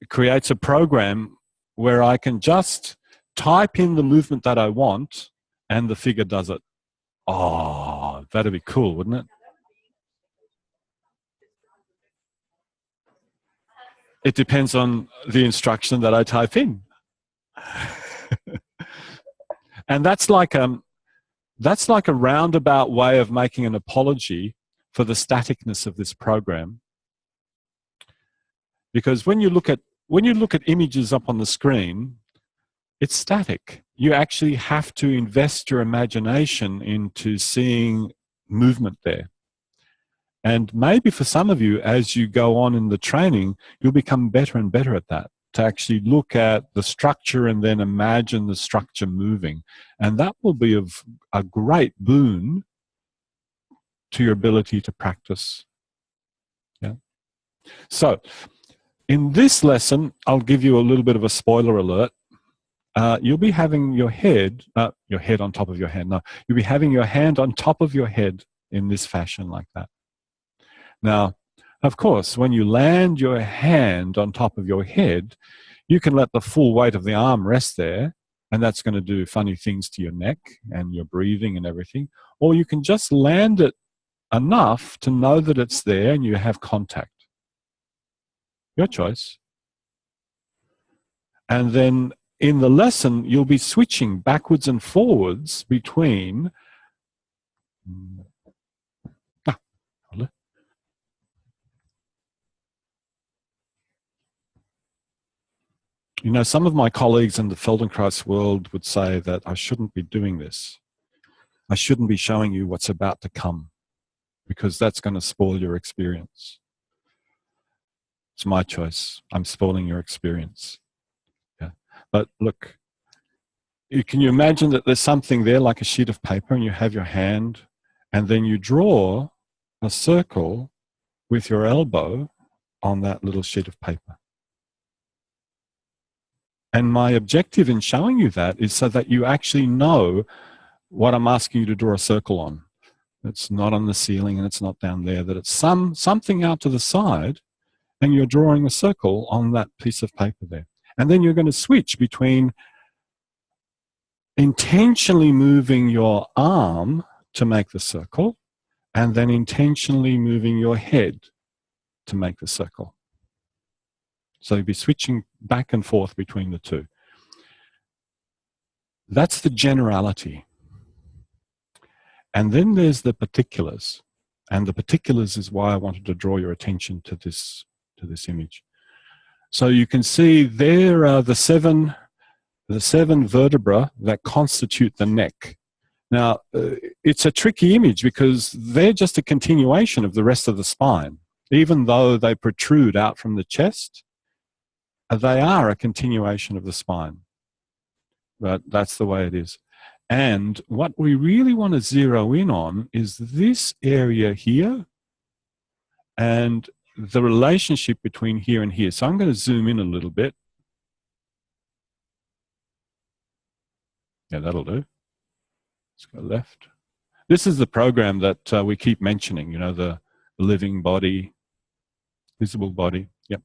creates a program where I can just type in the movement that I want and the figure does it. Oh, that'd be cool, wouldn't it? It depends on the instruction that I type in. And that's like a roundabout way of making an apology for the staticness of this program. Because when you look at images up on the screen, it's static. You actually have to invest your imagination into seeing movement there. And maybe for some of you, as you go on in the training, you'll become better and better at that, to actually look at the structure and then imagine the structure moving. And that will be of a great boon to your ability to practice. Yeah. So, in this lesson, I'll give you a little bit of a spoiler alert. You'll be having your head on top of your hand. No, you'll be having your hand on top of your head in this fashion like that. Now, of course, when you land your hand on top of your head, you can let the full weight of the arm rest there, and that's going to do funny things to your neck and your breathing and everything. Or you can just land it enough to know that it's there and you have contact. Your choice. And then in the lesson, you'll be switching backwards and forwards between you know, some of my colleagues in the Feldenkrais world would say that I shouldn't be doing this. I shouldn't be showing you what's about to come, because that's going to spoil your experience. It's my choice. I'm spoiling your experience. Yeah. But look, can you imagine that there's something there like a sheet of paper and you have your hand and then you draw a circle with your elbow on that little sheet of paper? And my objective in showing you that is so that you actually know what I'm asking you to draw a circle on. It's not on the ceiling and it's not down there, that it's something out to the side and you're drawing a circle on that piece of paper there. And then you're going to switch between intentionally moving your arm to make the circle and then intentionally moving your head to make the circle. So you'll be switching back and forth between the two. That's the generality. And then there's the particulars. And the particulars is why I wanted to draw your attention to this image. So you can see there are the seven vertebrae that constitute the neck. Now, it's a tricky image because they're just a continuation of the rest of the spine. Even though they protrude out from the chest, they are a continuation of the spine. But that's the way it is. And what we really want to zero in on is this area here and the relationship between here and here. So I'm going to zoom in a little bit. Yeah, that'll do. Let's go left. This is the program that we keep mentioning, you know, the living body, visible body. Yep.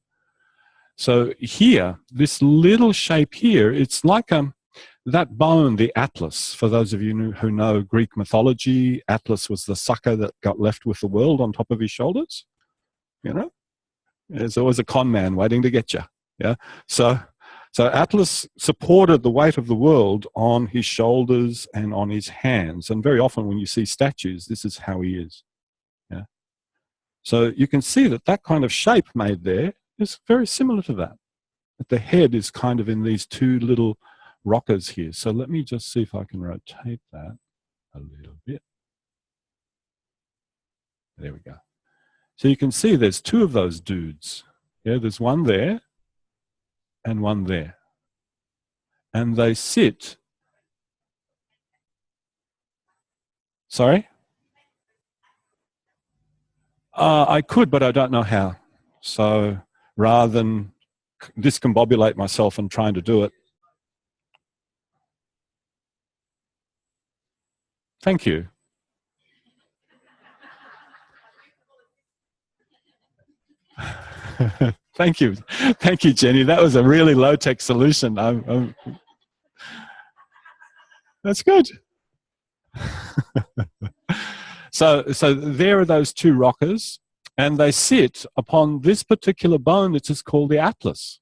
So here, this little shape here, it's like that bone, the Atlas. For those of you who know Greek mythology, Atlas was the sucker that got left with the world on top of his shoulders. You know, there's always a con man waiting to get you. Yeah. So Atlas supported the weight of the world on his shoulders and on his hands. And very often when you see statues, this is how he is. Yeah. So you can see that kind of shape made there is very similar to that. But the head is kind of in these two little rockers here. So let me just see if I can rotate that a little bit. There we go. So you can see there's two of those dudes. Yeah, there's one there and one there. And they sit. Sorry? I could, but I don't know how. So rather than discombobulate myself and trying to do it. Thank you. Thank you. Thank you, Jenny. That was a really low-tech solution. That's good. So there are those two rockers, and they sit upon this particular bone that is called the atlas.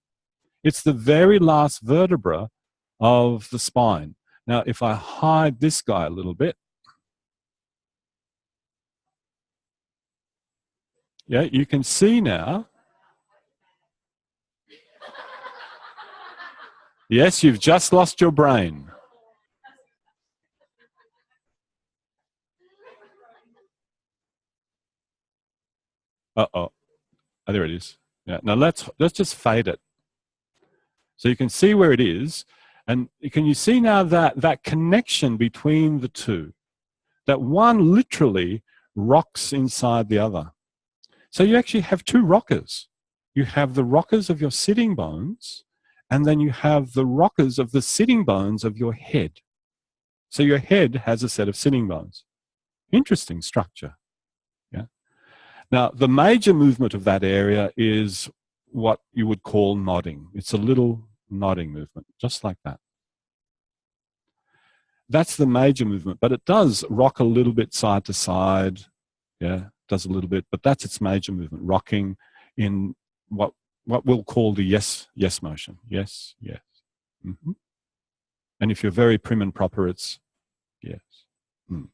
It's the very last vertebra of the spine. Now, if I hide this guy a little bit, yeah, you can see now. Yes, you've just lost your brain. Uh-oh. Oh, there it is. Yeah. Now let's just fade it. So you can see where it is. And can you see now that connection between the two? That one literally rocks inside the other. So you actually have two rockers. You have the rockers of your sitting bones, and then you have the rockers of the sitting bones of your head. So your head has a set of sitting bones. Interesting structure. Yeah. Now, the major movement of that area is what you would call nodding. It's a little nodding movement, just like that. That's the major movement, but it does rock a little bit side to side. Yeah, does a little bit, but that's its major movement, rocking in what we'll call the yes motion. Yes, yes. Mm-hmm. And if you're very prim and proper, it's yes. Mm.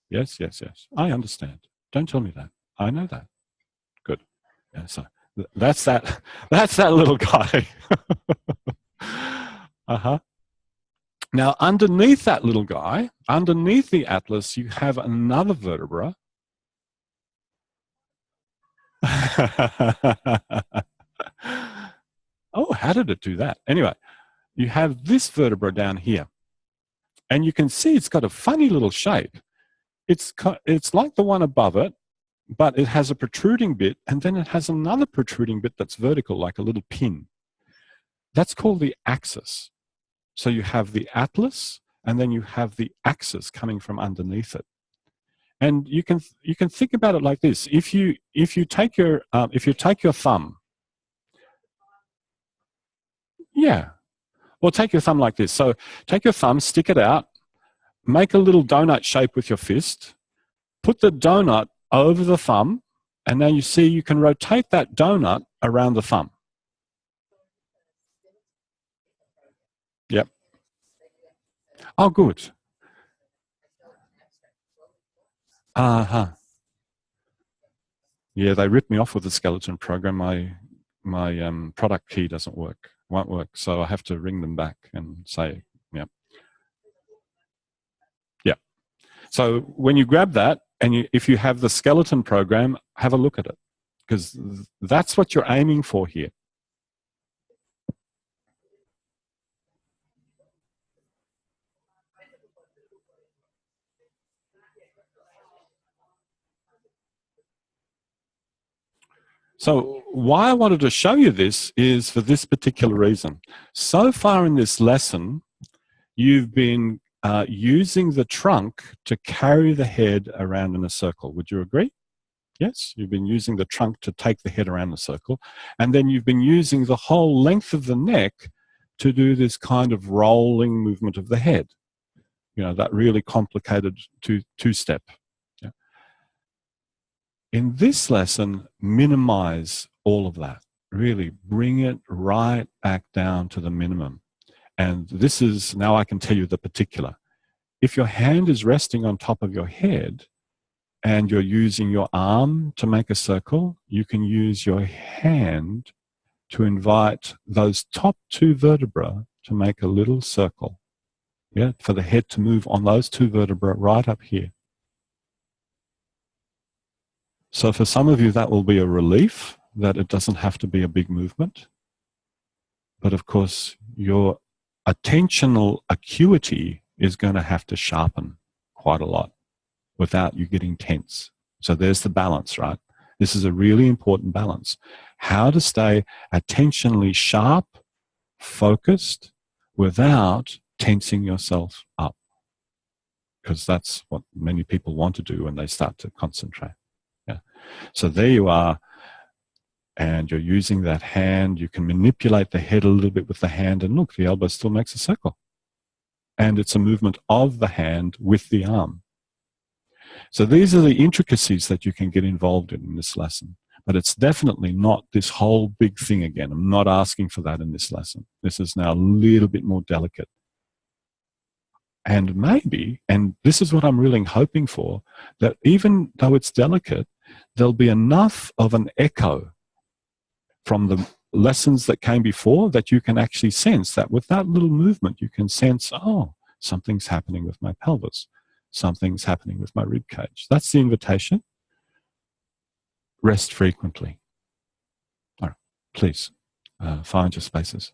Yes, yes, yes. I understand. Don't tell me that. I know that. Good. Yeah, so that's that little guy. Uh-huh. Now, underneath that little guy, underneath the atlas, you have another vertebra. Oh, how did it do that? Anyway, you have this vertebra down here. And you can see it's got a funny little shape. It's like the one above it, but it has a protruding bit, and then it has another protruding bit that's vertical, like a little pin. That's called the axis. So you have the atlas, and then you have the axis coming from underneath it. And you can think about it like this: if you take your thumb, yeah, or take your thumb like this. So take your thumb, stick it out, make a little donut shape with your fist, put the donut over the thumb, and now you see you can rotate that donut around the thumb. Yep. Oh, good. Uh-huh. Yeah, they ripped me off with the skeleton program. My product key won't work. So I have to ring them back and say, yeah. Yeah. So when you grab that, and if you have the skeleton program, have a look at it, because that's what you're aiming for here. So why I wanted to show you this is for this particular reason. So far in this lesson, you've been using the trunk to carry the head around in a circle. Would you agree? Yes, you've been using the trunk to take the head around the circle. And then you've been using the whole length of the neck to do this kind of rolling movement of the head. You know, that really complicated two-step. Yeah. In this lesson, minimize all of that. Really bring it right back down to the minimum. And this is, now I can tell you the particular. If your hand is resting on top of your head and you're using your arm to make a circle, you can use your hand to invite those top two vertebrae to make a little circle. Yeah, for the head to move on those two vertebrae right up here. So for some of you, that will be a relief that it doesn't have to be a big movement. But of course, your attentional acuity is going to have to sharpen quite a lot without you getting tense. So there's the balance, right? This is a really important balance. How to stay attentionally sharp, focused, without tensing yourself up. Because that's what many people want to do when they start to concentrate. Yeah. So there you are. and you're using that hand, you can manipulate the head a little bit with the hand, and look, the elbow still makes a circle. And it's a movement of the hand with the arm. So these are the intricacies that you can get involved in this lesson. But it's definitely not this whole big thing again. I'm not asking for that in this lesson. This is now a little bit more delicate. And maybe, and this is what I'm really hoping for, that even though it's delicate, there'll be enough of an echo from the lessons that came before that you can actually sense that with that little movement, you can sense, oh, something's happening with my pelvis. Something's happening with my rib cage. That's the invitation. Rest frequently. All right, please find your spaces.